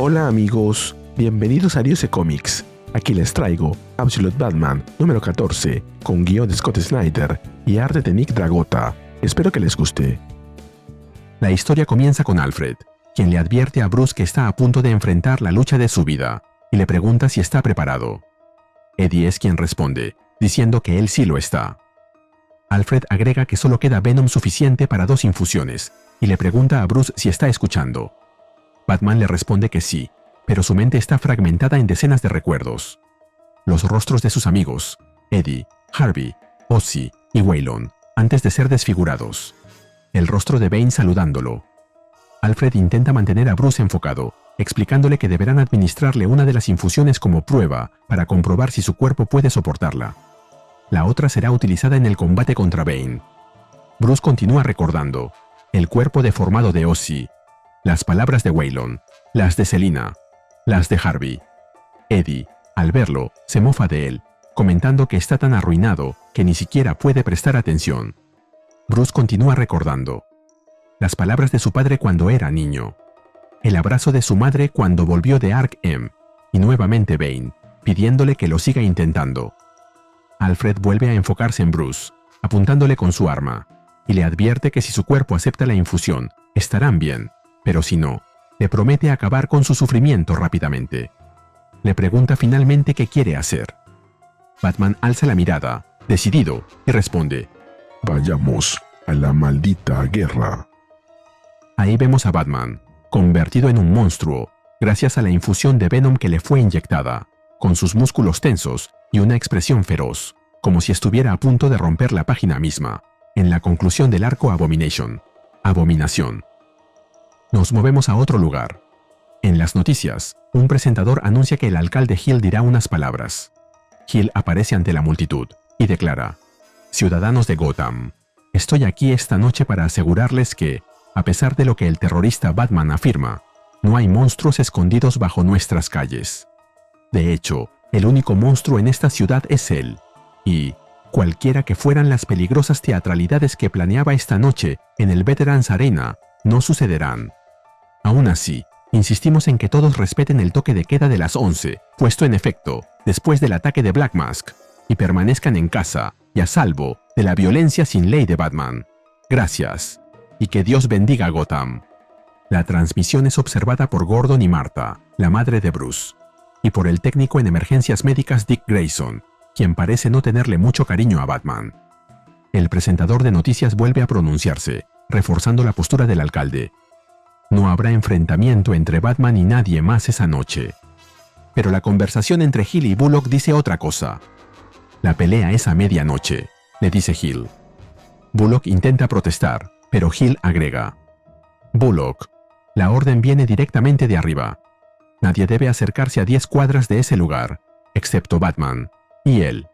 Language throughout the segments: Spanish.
Hola amigos, bienvenidos a Diose Comics. Aquí les traigo Absolute Batman número 14, con guión de Scott Snyder y arte de Nick Dragotta. Espero que les guste. La historia comienza con Alfred, quien le advierte a Bruce que está a punto de enfrentar la lucha de su vida, y le pregunta si está preparado. Eddie es quien responde, diciendo que él sí lo está. Alfred agrega que solo queda Venom suficiente para 2 infusiones, y le pregunta a Bruce si está escuchando. Batman le responde que sí, pero su mente está fragmentada en decenas de recuerdos. Los rostros de sus amigos, Eddie, Harvey, Ozzy y Waylon, antes de ser desfigurados. El rostro de Bane saludándolo. Alfred intenta mantener a Bruce enfocado, explicándole que deberán administrarle una de las infusiones como prueba para comprobar si su cuerpo puede soportarla. La otra será utilizada en el combate contra Bane. Bruce continúa recordando el cuerpo deformado de Ozzy, las palabras de Waylon, las de Selina, las de Harvey. Eddie, al verlo, se mofa de él, comentando que está tan arruinado que ni siquiera puede prestar atención. Bruce continúa recordando las palabras de su padre cuando era niño, el abrazo de su madre cuando volvió de Arkham, y nuevamente Bane, pidiéndole que lo siga intentando. Alfred vuelve a enfocarse en Bruce, apuntándole con su arma, y le advierte que si su cuerpo acepta la infusión, estarán bien, pero si no, le promete acabar con su sufrimiento rápidamente. Le pregunta finalmente qué quiere hacer. Batman alza la mirada, decidido, y responde: Vayamos a la maldita guerra. Ahí vemos a Batman, convertido en un monstruo, gracias a la infusión de Venom que le fue inyectada, con sus músculos tensos y una expresión feroz, como si estuviera a punto de romper la página misma, en la conclusión del arco Abominación. Nos movemos a otro lugar. En las noticias, un presentador anuncia que el alcalde Hill dirá unas palabras. Hill aparece ante la multitud y declara: Ciudadanos de Gotham, estoy aquí esta noche para asegurarles que, a pesar de lo que el terrorista Batman afirma, no hay monstruos escondidos bajo nuestras calles. De hecho, el único monstruo en esta ciudad es él, y, cualquiera que fueran las peligrosas teatralidades que planeaba esta noche en el Veterans Arena, no sucederán. Aún así, insistimos en que todos respeten el toque de queda de las 11, puesto en efecto después del ataque de Black Mask, y permanezcan en casa y a salvo de la violencia sin ley de Batman. Gracias, y que Dios bendiga a Gotham. La transmisión es observada por Gordon y Martha, la madre de Bruce, y por el técnico en emergencias médicas Dick Grayson, quien parece no tenerle mucho cariño a Batman. El presentador de noticias vuelve a pronunciarse, reforzando la postura del alcalde. No habrá enfrentamiento entre Batman y nadie más esa noche. Pero la conversación entre Hill y Bullock dice otra cosa. La pelea es a medianoche, le dice Hill. Bullock intenta protestar, pero Hill agrega: Bullock, la orden viene directamente de arriba. Nadie debe acercarse a 10 cuadras de ese lugar, excepto Batman y él.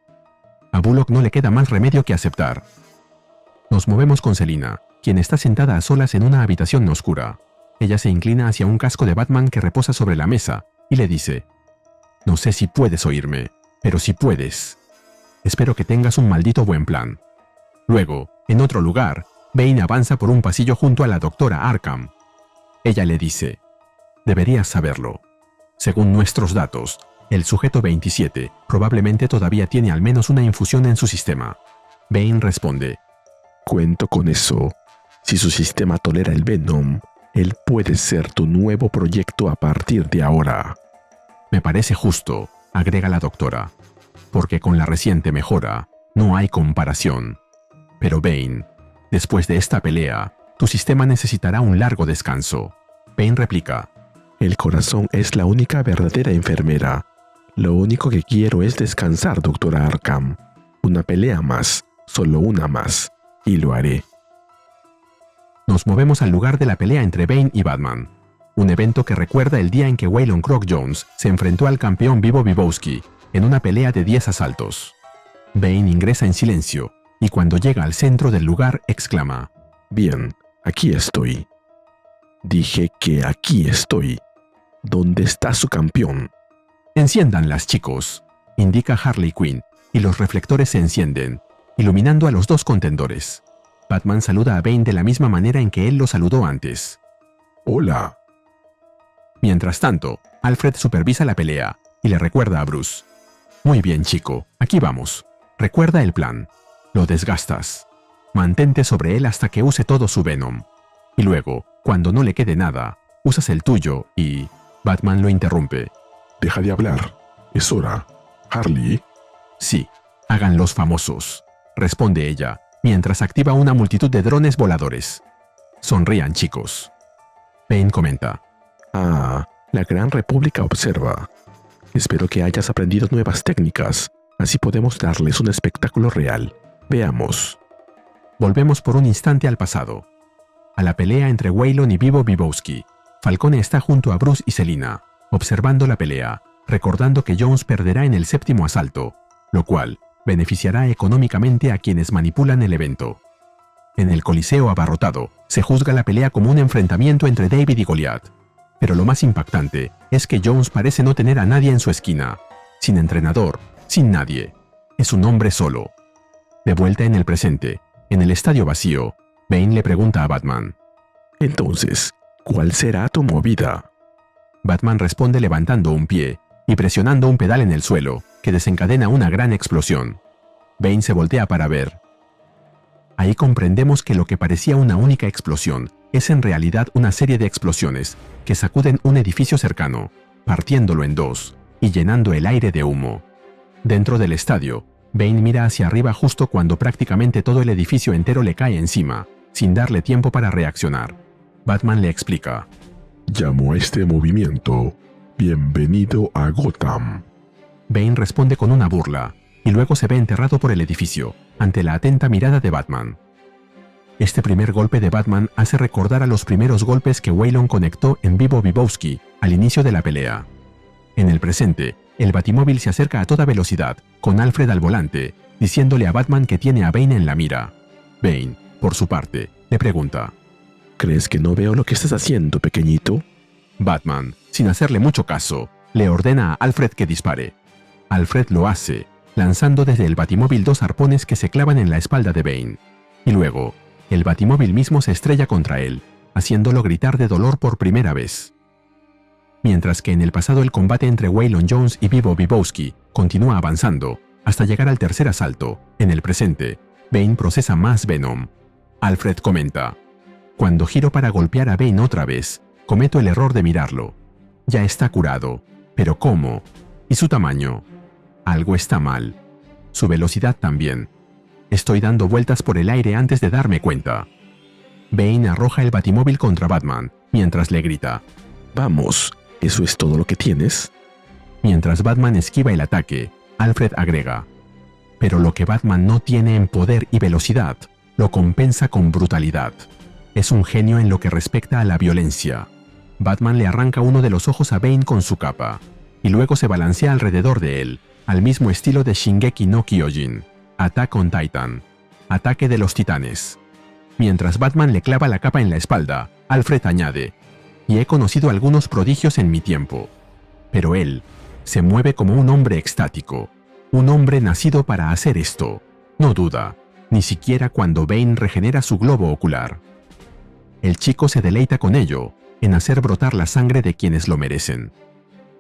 A Bullock no le queda más remedio que aceptar. Nos movemos con Selina, quien está sentada a solas en una habitación oscura. Ella se inclina hacia un casco de Batman que reposa sobre la mesa y le dice: No sé si puedes oírme, pero si puedes. Espero que tengas un maldito buen plan. Luego, en otro lugar, Bane avanza por un pasillo junto a la doctora Arkham. Ella le dice: Deberías saberlo. Según nuestros datos, el sujeto 27 probablemente todavía tiene al menos una infusión en su sistema. Bane responde: Cuento con eso. Si su sistema tolera el Venom, él puede ser tu nuevo proyecto a partir de ahora. Me parece justo, agrega la doctora, porque con la reciente mejora no hay comparación. Pero Bane, después de esta pelea, tu sistema necesitará un largo descanso. Bane replica: El corazón es la única verdadera enfermera. Lo único que quiero es descansar, doctora Arkham. Una pelea más, solo una más, y lo haré. Nos movemos al lugar de la pelea entre Bane y Batman, un evento que recuerda el día en que Waylon Croc Jones se enfrentó al campeón Vivo Vivowski en una pelea de 10 asaltos. Bane ingresa en silencio y cuando llega al centro del lugar exclama: Bien, aquí estoy. Dije que aquí estoy. ¿Dónde está su campeón? Enciéndanlas, chicos, indica Harley Quinn, y los reflectores se encienden, iluminando a los 2 contendores. Batman saluda a Bane de la misma manera en que él lo saludó antes. Hola. Mientras tanto, Alfred supervisa la pelea y le recuerda a Bruce. Muy bien, chico, aquí vamos. Recuerda el plan. Lo desgastas. Mantente sobre él hasta que use todo su Venom. Y luego, cuando no le quede nada, usas el tuyo y... Batman lo interrumpe. Deja de hablar. Es hora. Harley. Sí, hagan los famosos, responde ella, mientras activa una multitud de drones voladores. Sonrían, chicos. Bane comenta. Ah, la Gran República observa. Espero que hayas aprendido nuevas técnicas. Así podemos darles un espectáculo real. Veamos. Volvemos por un instante al pasado. A la pelea entre Waylon y Vivo Vivowski. Falcone está junto a Bruce y Selina, observando la pelea, recordando que Jones perderá en el 7º asalto, lo cual beneficiará económicamente a quienes manipulan el evento. En el coliseo abarrotado, se juzga la pelea como un enfrentamiento entre David y Goliath. Pero lo más impactante es que Jones parece no tener a nadie en su esquina, sin entrenador, sin nadie. Es un hombre solo. De vuelta en el presente, en el estadio vacío, Bane le pregunta a Batman. Entonces, ¿cuál será tu movida? Batman responde levantando un pie y presionando un pedal en el suelo, que desencadena una gran explosión. Bane se voltea para ver. Ahí comprendemos que lo que parecía una única explosión es en realidad una serie de explosiones que sacuden un edificio cercano, partiéndolo en dos y llenando el aire de humo. Dentro del estadio, Bane mira hacia arriba justo cuando prácticamente todo el edificio entero le cae encima, sin darle tiempo para reaccionar. Batman le explica. Llamo a este movimiento Bienvenido a Gotham. Bane responde con una burla, y luego se ve enterrado por el edificio, ante la atenta mirada de Batman. Este primer golpe de Batman hace recordar a los primeros golpes que Waylon conectó en Vivo Vivowski al inicio de la pelea. En el presente, el Batimóvil se acerca a toda velocidad, con Alfred al volante, diciéndole a Batman que tiene a Bane en la mira. Bane, por su parte, le pregunta. ¿Crees que no veo lo que estás haciendo, pequeñito? Batman, sin hacerle mucho caso, le ordena a Alfred que dispare. Alfred lo hace, lanzando desde el Batimóvil 2 arpones que se clavan en la espalda de Bane. Y luego, el Batimóvil mismo se estrella contra él, haciéndolo gritar de dolor por primera vez. Mientras que en el pasado el combate entre Waylon Jones y Vivo Vivowski continúa avanzando, hasta llegar al tercer asalto, en el presente, Bane procesa más Venom. Alfred comenta. Cuando giro para golpear a Bane otra vez, cometo el error de mirarlo. Ya está curado, pero ¿cómo? ¿Y su tamaño? Algo está mal. Su velocidad también. Estoy dando vueltas por el aire antes de darme cuenta. Bane arroja el Batimóvil contra Batman, mientras le grita. Vamos, ¿eso es todo lo que tienes? Mientras Batman esquiva el ataque, Alfred agrega. Pero lo que Batman no tiene en poder y velocidad, lo compensa con brutalidad. Es un genio en lo que respecta a la violencia. Batman le arranca uno de los ojos a Bane con su capa, y luego se balancea alrededor de él, al mismo estilo de Shingeki no Kyojin, Attack on Titan, Ataque de los Titanes. Mientras Batman le clava la capa en la espalda, Alfred añade, y he conocido algunos prodigios en mi tiempo, pero él se mueve como un hombre extático, un hombre nacido para hacer esto, no duda, ni siquiera cuando Bane regenera su globo ocular. El chico se deleita con ello, en hacer brotar la sangre de quienes lo merecen.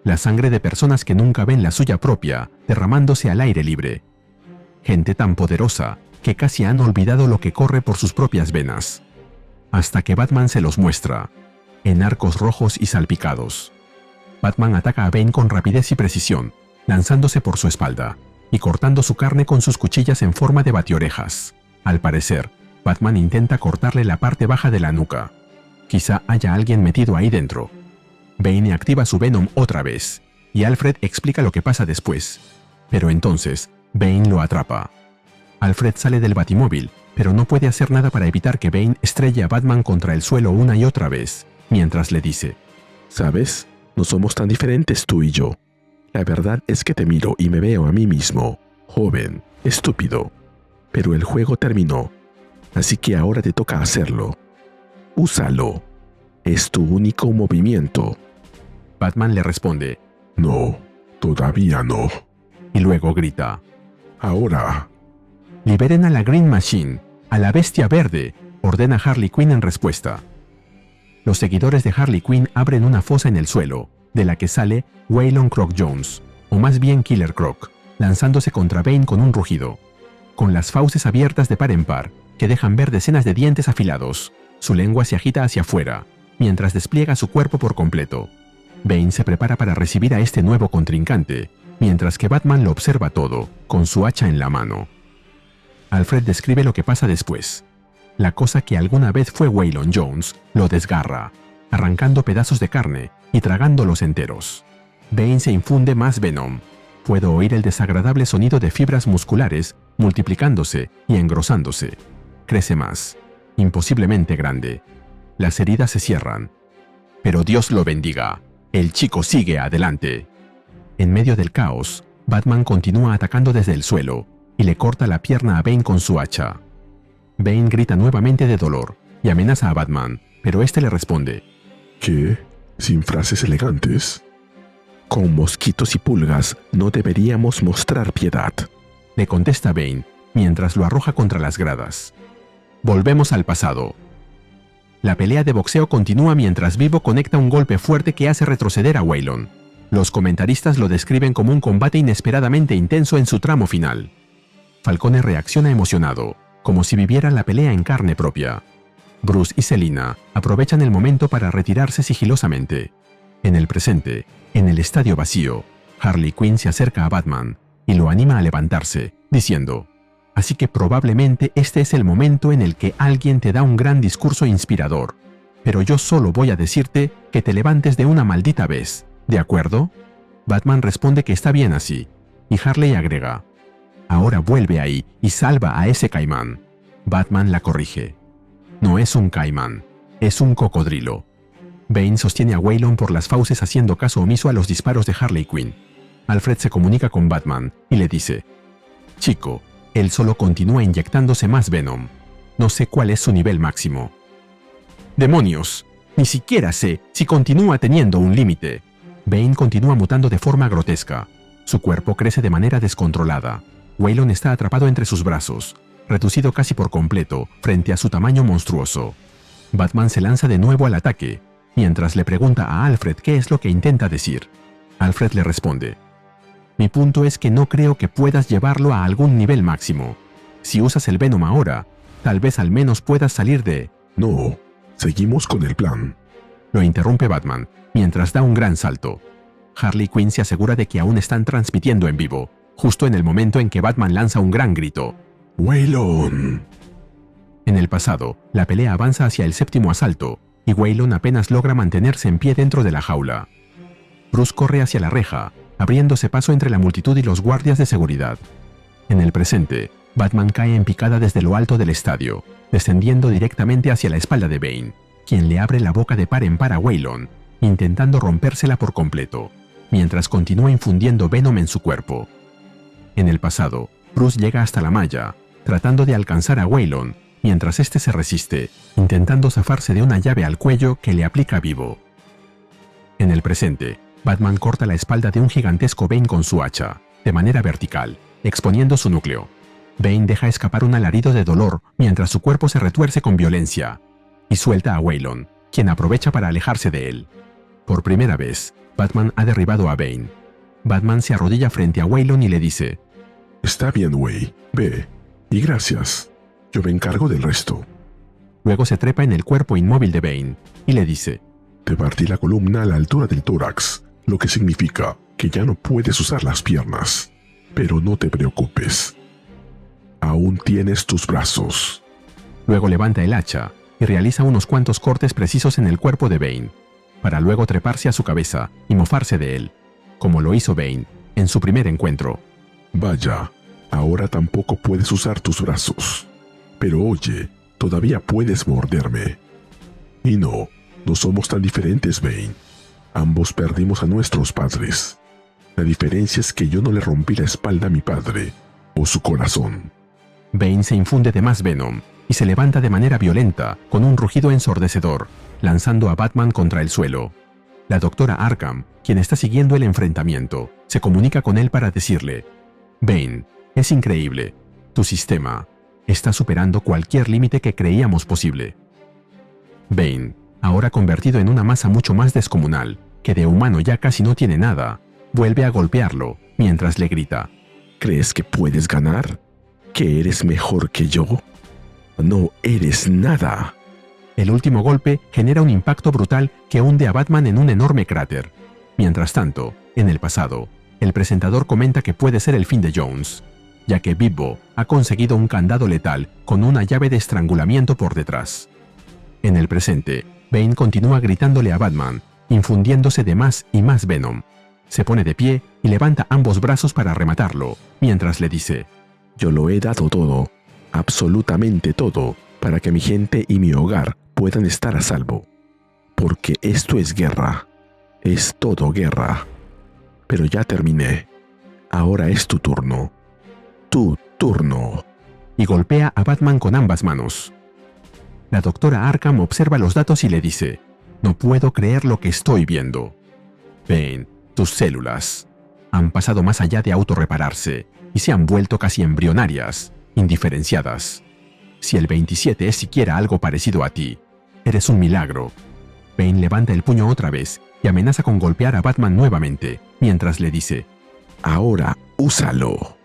La sangre de personas que nunca ven la suya propia, derramándose al aire libre. Gente tan poderosa, que casi han olvidado lo que corre por sus propias venas. Hasta que Batman se los muestra, en arcos rojos y salpicados. Batman ataca a Bane con rapidez y precisión, lanzándose por su espalda, y cortando su carne con sus cuchillas en forma de batiorejas. Al parecer, Batman intenta cortarle la parte baja de la nuca. Quizá haya alguien metido ahí dentro. Bane activa su Venom otra vez, y Alfred explica lo que pasa después. Pero entonces, Bane lo atrapa. Alfred sale del Batimóvil, pero no puede hacer nada para evitar que Bane estrelle a Batman contra el suelo una y otra vez, mientras le dice: ¿Sabes? No somos tan diferentes tú y yo. La verdad es que te miro y me veo a mí mismo, joven, estúpido. Pero el juego terminó, así que ahora te toca hacerlo. Úsalo. Es tu único movimiento. Batman le responde: No, todavía no. Y luego grita: Ahora. Liberen a la Green Machine, a la bestia verde, ordena Harley Quinn en respuesta. Los seguidores de Harley Quinn abren una fosa en el suelo, de la que sale Waylon Croc Jones, o más bien Killer Croc, lanzándose contra Bane con un rugido. Con las fauces abiertas de par en par, que dejan ver decenas de dientes afilados, su lengua se agita hacia afuera, mientras despliega su cuerpo por completo. Bane se prepara para recibir a este nuevo contrincante, mientras que Batman lo observa todo, con su hacha en la mano. Alfred describe lo que pasa después. La cosa que alguna vez fue Waylon Jones lo desgarra, arrancando pedazos de carne y tragándolos enteros. Bane se infunde más Venom. Puedo oír el desagradable sonido de fibras musculares multiplicándose y engrosándose. Crece más, imposiblemente grande. Las heridas se cierran. Pero Dios lo bendiga. El chico sigue adelante. En medio del caos, Batman continúa atacando desde el suelo y le corta la pierna a Bane con su hacha. Bane grita nuevamente de dolor y amenaza a Batman, pero este le responde: ¿Qué? ¿Sin frases elegantes? Con mosquitos y pulgas no deberíamos mostrar piedad, le contesta Bane, mientras lo arroja contra las gradas. Volvemos al pasado. La pelea de boxeo continúa mientras Vivo conecta un golpe fuerte que hace retroceder a Waylon. Los comentaristas lo describen como un combate inesperadamente intenso en su tramo final. Falcone reacciona emocionado, como si viviera la pelea en carne propia. Bruce y Selina aprovechan el momento para retirarse sigilosamente. En el presente, en el estadio vacío, Harley Quinn se acerca a Batman y lo anima a levantarse, diciendo: «Así que probablemente este es el momento en el que alguien te da un gran discurso inspirador, pero yo solo voy a decirte que te levantes de una maldita vez, ¿de acuerdo?». Batman responde que está bien así, y Harley agrega: «Ahora vuelve ahí y salva a ese caimán». Batman la corrige: «No es un caimán, es un cocodrilo». Bane sostiene a Waylon por las fauces haciendo caso omiso a los disparos de Harley Quinn. Alfred se comunica con Batman y le dice: «Chico, él solo continúa inyectándose más Venom. No sé cuál es su nivel máximo». «¡Demonios! Ni siquiera sé si continúa teniendo un límite». Bane continúa mutando de forma grotesca. Su cuerpo crece de manera descontrolada. Waylon está atrapado entre sus brazos, reducido casi por completo frente a su tamaño monstruoso. Batman se lanza de nuevo al ataque, mientras le pregunta a Alfred qué es lo que intenta decir. Alfred le responde: «Mi punto es que no creo que puedas llevarlo a algún nivel máximo. Si usas el Venom ahora, tal vez al menos puedas salir de...». «No, seguimos con el plan», lo interrumpe Batman, mientras da un gran salto. Harley Quinn se asegura de que aún están transmitiendo en vivo, justo en el momento en que Batman lanza un gran grito: «Waylon». En el pasado, la pelea avanza hacia el séptimo asalto, y Waylon apenas logra mantenerse en pie dentro de la jaula. Bruce corre hacia la reja, abriéndose paso entre la multitud y los guardias de seguridad. En el presente, Batman cae en picada desde lo alto del estadio, descendiendo directamente hacia la espalda de Bane, quien le abre la boca de par en par a Waylon, intentando rompérsela por completo, mientras continúa infundiendo Venom en su cuerpo. En el pasado, Bruce llega hasta la malla, tratando de alcanzar a Waylon, mientras este se resiste, intentando zafarse de una llave al cuello que le aplica Vivo. En el presente, Batman corta la espalda de un gigantesco Bane con su hacha, de manera vertical, exponiendo su núcleo. Bane deja escapar un alarido de dolor mientras su cuerpo se retuerce con violencia, y suelta a Waylon, quien aprovecha para alejarse de él. Por primera vez, Batman ha derribado a Bane. Batman se arrodilla frente a Waylon y le dice: «Está bien, Way, ve, y gracias. Yo me encargo del resto». Luego se trepa en el cuerpo inmóvil de Bane y le dice: «Te partí la columna a la altura del tórax, lo que significa que ya no puedes usar las piernas. Pero no te preocupes. Aún tienes tus brazos». Luego levanta el hacha y realiza unos cuantos cortes precisos en el cuerpo de Bane, para luego treparse a su cabeza y mofarse de él, como lo hizo Bane en su primer encuentro. «Vaya, ahora tampoco puedes usar tus brazos. Pero oye, todavía puedes morderme. Y no somos tan diferentes, Bane. Ambos perdimos a nuestros padres. La diferencia es que yo no le rompí la espalda a mi padre, o su corazón». Bane se infunde de más Venom y se levanta de manera violenta con un rugido ensordecedor, lanzando a Batman contra el suelo. La doctora Arkham, quien está siguiendo el enfrentamiento, se comunica con él para decirle: «Bane, es increíble. Tu sistema está superando cualquier límite que creíamos posible». Bane, ahora convertido en una masa mucho más descomunal, que de humano ya casi no tiene nada, vuelve a golpearlo mientras le grita: ¿Crees que puedes ganar? ¿Que eres mejor que yo? No eres nada. El último golpe genera un impacto brutal que hunde a Batman en un enorme cráter. Mientras tanto, en el pasado, el presentador comenta que puede ser el fin de Jones, ya que Bibbo ha conseguido un candado letal con una llave de estrangulamiento por detrás. En el presente, Bane continúa gritándole a Batman, infundiéndose de más y más Venom. Se pone de pie y levanta ambos brazos para rematarlo, mientras le dice: Yo lo he dado todo, absolutamente todo, para que mi gente y mi hogar puedan estar a salvo. Porque esto es guerra. Es todo guerra. Pero ya terminé. Ahora es tu turno. Tu turno. Y golpea a Batman con ambas manos. La doctora Arkham observa los datos y le dice: No puedo creer lo que estoy viendo. Bane, tus células han pasado más allá de autorrepararse y se han vuelto casi embrionarias, indiferenciadas. Si el 27 es siquiera algo parecido a ti, eres un milagro. Bane levanta el puño otra vez y amenaza con golpear a Batman nuevamente, mientras le dice: Ahora, úsalo.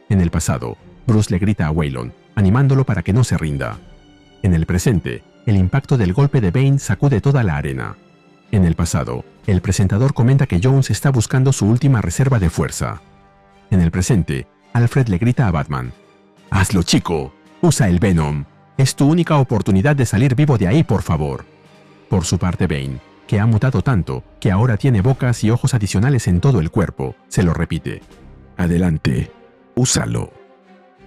En el pasado, Bruce le grita a Waylon, animándolo para que no se rinda. En el presente, el impacto del golpe de Bane sacude toda la arena. En el pasado, el presentador comenta que Jones está buscando su última reserva de fuerza. En el presente, Alfred le grita a Batman: ¡Hazlo, chico! ¡Usa el Venom! Es tu única oportunidad de salir vivo de ahí, por favor. Por su parte, Bane, que ha mutado tanto que ahora tiene bocas y ojos adicionales en todo el cuerpo, se lo repite: Adelante, úsalo.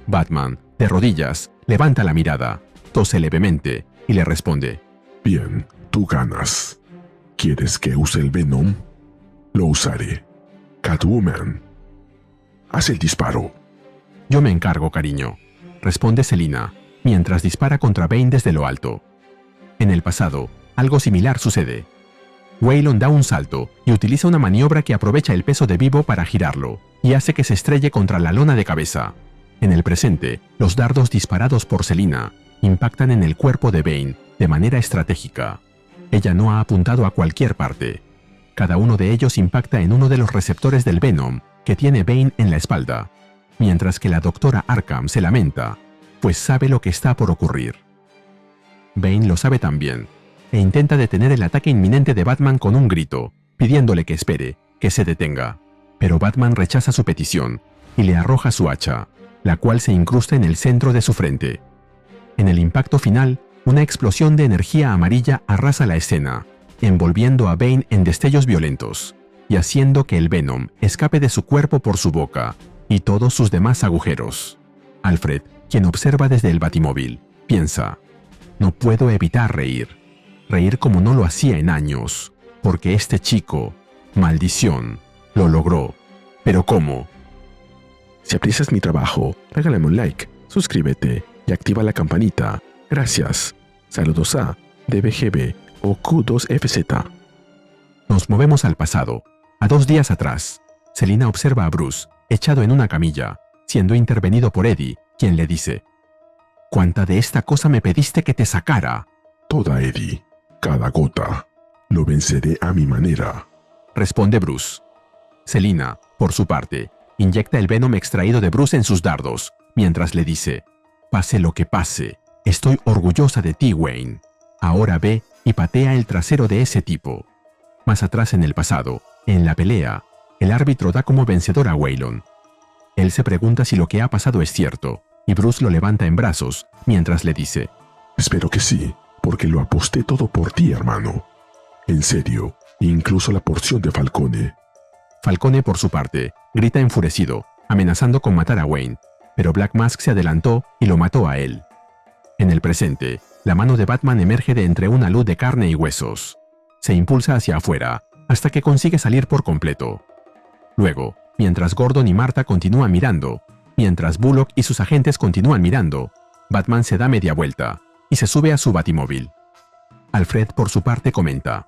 Batman, de rodillas, levanta la mirada, tose levemente y le responde: Bien, tú ganas. ¿Quieres que use el Venom? Lo usaré. Catwoman, haz el disparo. Yo me encargo, cariño, responde Selina, mientras dispara contra Bane desde lo alto. En el pasado, algo similar sucede. Waylon da un salto y utiliza una maniobra que aprovecha el peso de Bibbo para girarlo y hace que se estrelle contra la lona de cabeza. En el presente, los dardos disparados por Selina impactan en el cuerpo de Bane de manera estratégica. Ella no ha apuntado a cualquier parte. Cada uno de ellos impacta en uno de los receptores del Venom que tiene Bane en la espalda, mientras que la doctora Arkham se lamenta, pues sabe lo que está por ocurrir. Bane lo sabe también, e intenta detener el ataque inminente de Batman con un grito, pidiéndole que espere, que se detenga. Pero Batman rechaza su petición y le arroja su hacha, la cual se incrusta en el centro de su frente. En el impacto final, una explosión de energía amarilla arrasa la escena, envolviendo a Bane en destellos violentos y haciendo que el Venom escape de su cuerpo por su boca y todos sus demás agujeros. Alfred, quien observa desde el Batimóvil, piensa: no puedo evitar reír como no lo hacía en años, porque este chico, maldición, lo logró. ¿Pero cómo? Si aprecias mi trabajo, regálame un like, suscríbete y activa la campanita. Gracias. Saludos a DBGB o Q2FZ. Nos movemos al pasado, a 2 días atrás. Selina observa a Bruce, echado en una camilla, siendo intervenido por Eddie, quien le dice: ¿cuánta de esta cosa me pediste que te sacara? Toda, Eddie. Cada gota. Lo venceré a mi manera, responde Bruce. Selina, por su parte, inyecta el Venom extraído de Bruce en sus dardos, mientras le dice: pase lo que pase, estoy orgullosa de ti, Wayne. Ahora ve y patea el trasero de ese tipo. Más atrás en el pasado, en la pelea, el árbitro da como vencedor a Waylon. Él se pregunta si lo que ha pasado es cierto, y Bruce lo levanta en brazos, mientras le dice: espero que sí, porque lo aposté todo por ti, hermano. En serio, incluso la porción de Falcone. Falcone, por su parte, grita enfurecido, amenazando con matar a Wayne, pero Black Mask se adelantó y lo mató a él. En el presente, la mano de Batman emerge de entre una luz de carne y huesos. Se impulsa hacia afuera, hasta que consigue salir por completo. Luego, mientras Gordon y Martha continúan mirando, mientras Bullock y sus agentes continúan mirando, Batman se da media vuelta y se sube a su Batimóvil. Alfred, por su parte, comenta: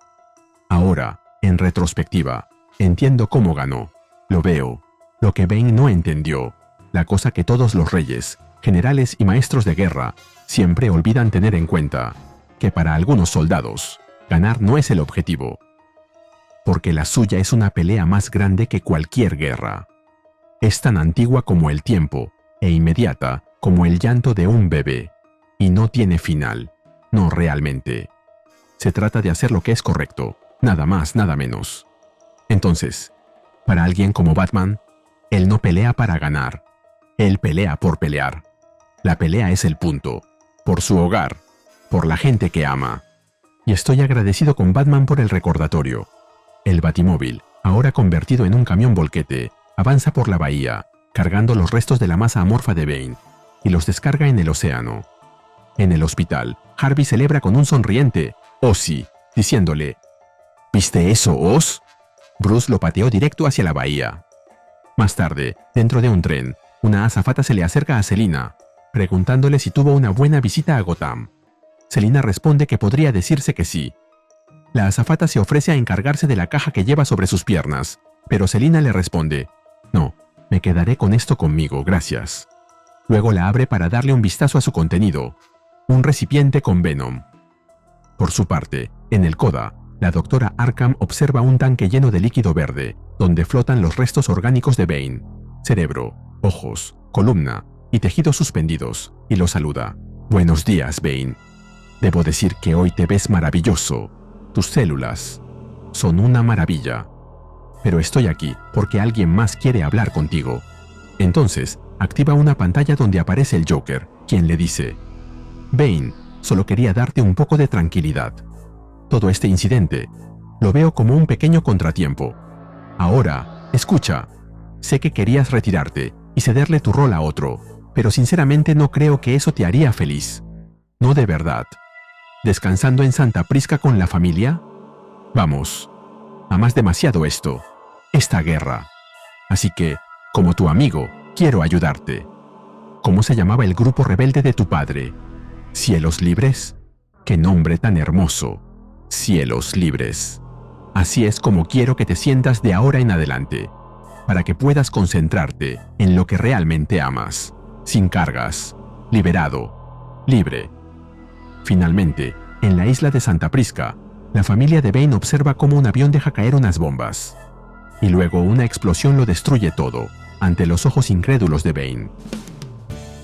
ahora, en retrospectiva, entiendo cómo ganó. Lo veo. Lo que Bane no entendió. La cosa que todos los reyes, generales y maestros de guerra siempre olvidan tener en cuenta: que para algunos soldados, ganar no es el objetivo. porque la suya es una pelea más grande que cualquier guerra. Es tan antigua como el tiempo e inmediata como el llanto de un bebé, y no tiene final, no realmente. Se trata de hacer lo que es correcto, nada más, nada menos. Entonces, para alguien como Batman, él no pelea para ganar, él pelea por pelear. La pelea es el punto, por su hogar, por la gente que ama. Y estoy agradecido con Batman por el recordatorio. El Batimóvil, ahora convertido en un camión volquete, avanza por la bahía, cargando los restos de la masa amorfa de Bane, y los descarga en el océano. En el hospital, Harvey celebra con un sonriente Ozzy, diciéndole: ¿Viste eso, Oz? Bruce lo pateó directo hacia la bahía. Más tarde, dentro de un tren, una azafata se le acerca a Selina, preguntándole si tuvo una buena visita a Gotham. Selina responde que podría decirse que sí. La azafata se ofrece a encargarse de la caja que lleva sobre sus piernas, pero Selina le responde: No, me quedaré con esto conmigo, gracias. Luego la abre para darle un vistazo a su contenido, un recipiente con Venom. Por su parte, en el CODA, la doctora Arkham observa un tanque lleno de líquido verde, donde flotan los restos orgánicos de Bane, cerebro, ojos, columna y tejidos suspendidos, y lo saluda. Buenos días, Bane. Debo decir que hoy te ves maravilloso. Tus células son una maravilla. Pero estoy aquí porque alguien más quiere hablar contigo. Entonces, activa una pantalla donde aparece el Joker, quien le dice: Bane, solo quería darte un poco de tranquilidad. Todo este incidente lo veo como un pequeño contratiempo. Ahora, escucha. Sé que querías retirarte y cederle tu rol a otro, pero sinceramente no creo que eso te haría feliz. No de verdad. ¿Descansando en Santa Prisca con la familia? Vamos, amas demasiado esto, esta guerra. Así que, como tu amigo, quiero ayudarte. ¿Cómo se llamaba el grupo rebelde de tu padre? ¿Cielos Libres? ¡Qué nombre tan hermoso! Cielos Libres. Así es como quiero que te sientas de ahora en adelante, para que puedas concentrarte en lo que realmente amas, sin cargas, liberado, libre. Finalmente, en la isla de Santa Prisca, la familia de Bane observa cómo un avión deja caer unas bombas, y luego una explosión lo destruye todo, ante los ojos incrédulos de Bane.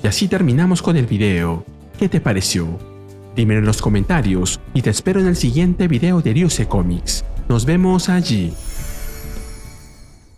Y así terminamos con el video. ¿Qué te pareció? Dímelo en los comentarios y te espero en el siguiente video de Ryusei Comics. Nos vemos allí.